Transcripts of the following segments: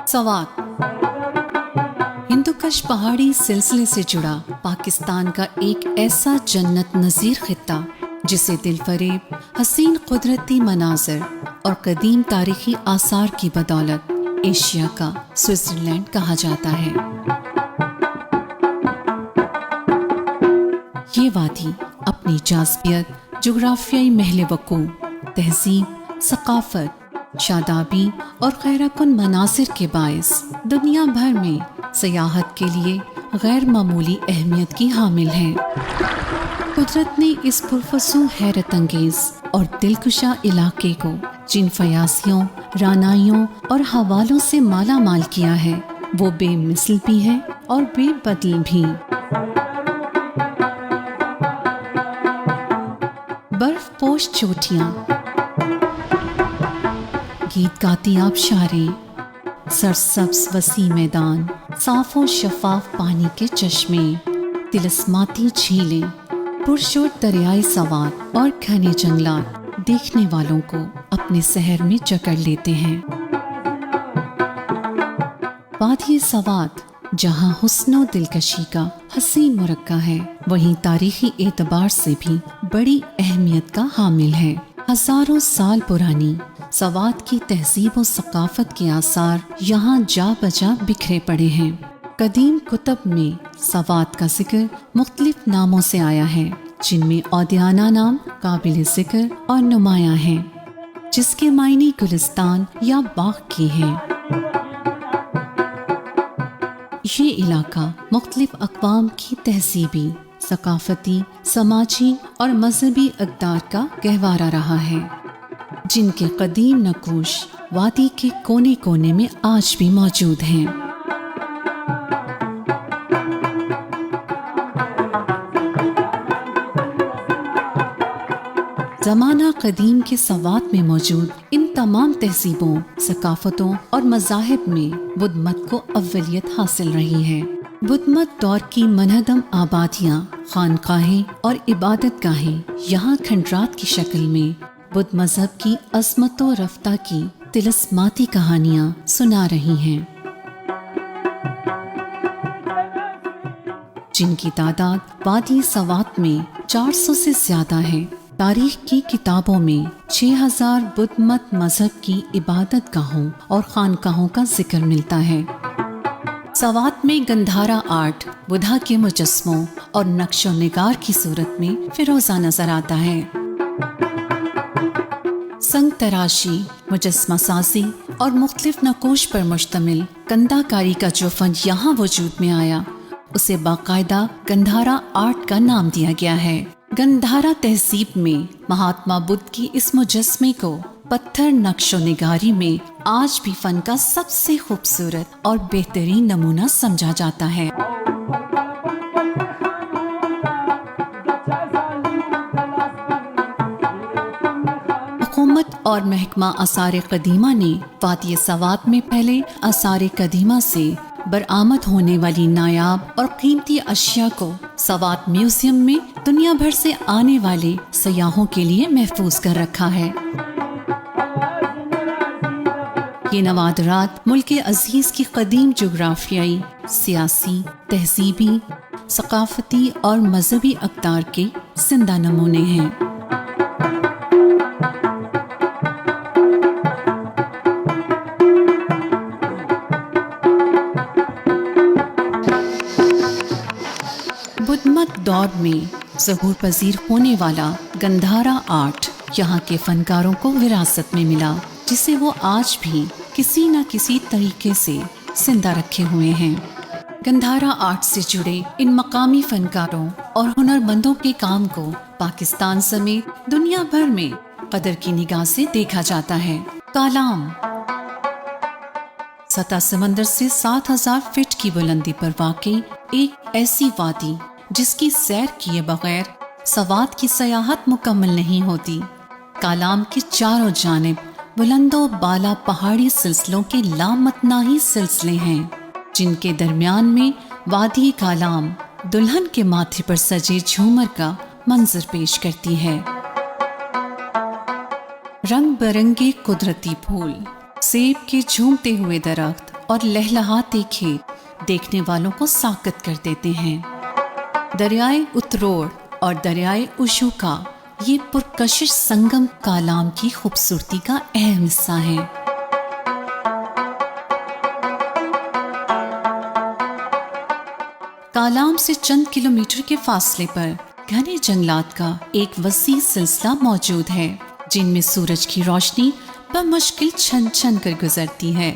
सवात हिंदुकश पहाड़ी सिलसिले से जुड़ा पाकिस्तान का एक ऐसा जन्नत नज़ीर खित्ता जिसे दिलफरेब हसीन कुदरती मनाज़र और कदीम तारीखी आसार की बदौलत एशिया का स्विट्ज़रलैंड कहा जाता है। ये वादी अपनी जाज़बियत, जुग्राफियाई महल वक़ू, तहज़ीब, सक़ाफ़त, शादाबी और खैरकुन मनासिर के बायस दुनिया भर में सयाहत के लिए गैर मामूली अहमियत की हामिल है। कुदरत ने इस पुरफसू हैरत अंगेज़ और दिलकुशा इलाके को जिन फयासियों, रानाइयों और हवालों से माला माल किया है वो बेमिसल भी है और बेबदल भी। बर्फ पोश चोटियाँ, गीत गाती आबशारें, सरसब्ज़ वसी मैदान, साफ़ और शफाफ पानी के चश्मे, तिलस्माती झीलें, पुरशोर दरियाए सवात और घने जंगलात देखने वालों को अपने शहर में जकड़ लेते हैं। वादी सवात जहाँ हुस्नो दिलकशी का हसीन मुरक्का है, वहीं तारीखी एतबार से भी बड़ी अहमियत का हामिल है। हजारों साल पुरानी सवात की तहजीब और सकाफत के आसार यहाँ जा बजा बिखरे पड़े हैं। कदीम कुतब में सवात का जिक्र मुख्तलिफ नामों से आया है, जिनमें औदियाना नाम काबिल जिक्र और नुमायां हैं, जिसके मायने गुलिस्तान या बाग की हैं। ये इलाका मुख्तलिफ अक़वाम की तहजीबी, सकाफती, समाजी और मजहबी अक़दार का गहवारा रहा है, जिनके कदीम नक़ूश वादी के कोने कोने में आज भी मौजूद हैं। ज़माना कदीम के सवात में मौजूद इन तमाम तहजीबों, सकाफतों और मज़ाहिब में बुद्ध मत को अव्वलियत हासिल रही है। बुद्ध मत दौर की मनहदम आबादियाँ, खानकाहें और इबादतगाहें यहाँ खंडरात की शक्ल में बुद्ध मजहब की अज़मत व रफ्ता की तिलस्माती कहानियाँ सुना रही हैं, जिनकी तादाद वादी सवात में 400 से ज़्यादा है। तारीख की किताबों में 6000 बुद्ध मत मजहब की इबादतगाहों और खानकाहों का जिक्र मिलता है। सवात में गंधारा आर्ट बुद्धा के मुजस्मों और नक्शो निगार की सूरत में फिरोजा नजर आता है। संग तराशी, मुजस्मा साजी और मुख्तलिफ नकोश पर मुश्तमिल कंदाकारी का जो फन यहाँ वजूद में आया, उसे बाकायदा गंधारा आर्ट का नाम दिया गया है। गंधारा तहजीब में महात्मा बुद्ध की इस मुजस्मे को पत्थर नक्शो निगारी में आज भी फन का सबसे खूबसूरत और बेहतरीन नमूना समझा जाता है। हुकूमत और महकमा आसार कदीमा ने वादी सवात में पहले आसार कदीमा से बरामद होने वाली नायाब और कीमती अशिया को सवात म्यूजियम में दुनिया भर से आने वाले सयाहों के लिए महफूज कर रखा है। ये नवादरात मुल्क अजीज की कदीम जुग्राफियाई, सियासी, तहजीबी, सकाफती और मजहबी अक़दार के जिंदा नमूने हैं। बुद्धमत दौर में ज़हूर पजीर होने वाला गंधारा आर्ट यहाँ के फनकारों को विरासत में मिला, जिसे वो आज भी किसी न किसी तरीके से जिंदा रखे हुए हैं। गंधारा आर्ट से जुड़े इन मकामी फनकारों और हुनरमंदों के काम को पाकिस्तान समेत दुनिया भर में कदर की निगाह से देखा जाता है। कालाम सतह समंदर से 7000 फीट की बुलंदी पर वाक़ई एक ऐसी वादी जिसकी सैर किए बगैर सवात की सयाहत मुकम्मल नहीं होती। कालाम के चारों जानिब बुलंदो बाला पहाड़ी सिलसिलों के लामतनाही सिलसिले हैं, जिनके दरमियान में वादी कालाम दुल्हन के माथे पर सजे झूमर का मंजर पेश करती है। रंग बिरंगे कुदरती फूल, सेब के झूमते हुए दरख्त اور لہلہاتے کھیت دیکھنے والوں کو ساکت کر دیتے ہیں۔ دریائے اتروڑ اور دریائے اشوکا یہ پرکشش سنگم کالام کی خوبصورتی کا اہم حصہ ہیں۔ کالام سے چند کلومیٹر کے فاصلے پر گھنے جنگلات کا ایک وسیع سلسلہ موجود ہے، جن میں سورج کی روشنی بمشکل چھن چھن کر گزرتی ہے۔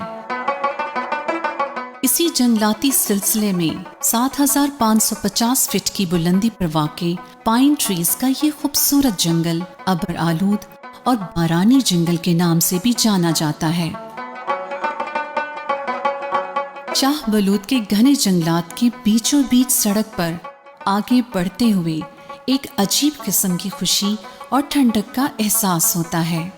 اسی جنگلاتی سلسلے میں 7550 فٹ کی بلندی پر واقع پائن ٹریز کا یہ خوبصورت جنگل ابر آلود اور بارانی جنگل کے نام سے بھی جانا جاتا ہے۔ شاہ بلوط کے گھنے جنگلات کے بیچوں بیچ سڑک پر آگے بڑھتے ہوئے ایک عجیب قسم کی خوشی اور ٹھنڈک کا احساس ہوتا ہے۔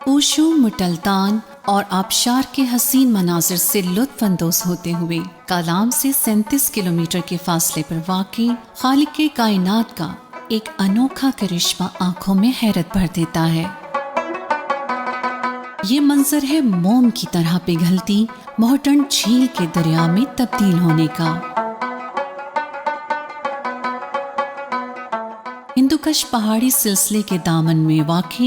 اوشو، مٹلتان اور آبشار کے حسین مناظر سے لطف اندوز ہوتے ہوئے کالام سے 37 کلومیٹر کے فاصلے پر واقع خالق کائنات کا ایک انوکھا کرشمہ آنکھوں میں حیرت بھر دیتا ہے۔ یہ منظر ہے موم کی طرح پگھلتی مہرٹنڈ جھیل کے دریا میں تبدیل ہونے کا۔ ہندوکش پہاڑی سلسلے کے دامن میں واقع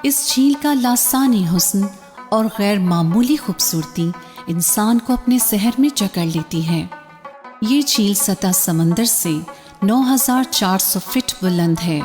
اس جھیل کا لاسانی حسن اور غیر معمولی خوبصورتی انسان کو اپنے سحر میں جکڑ لیتی ہے۔ یہ جھیل سطح سمندر سے 9400 فٹ بلند ہے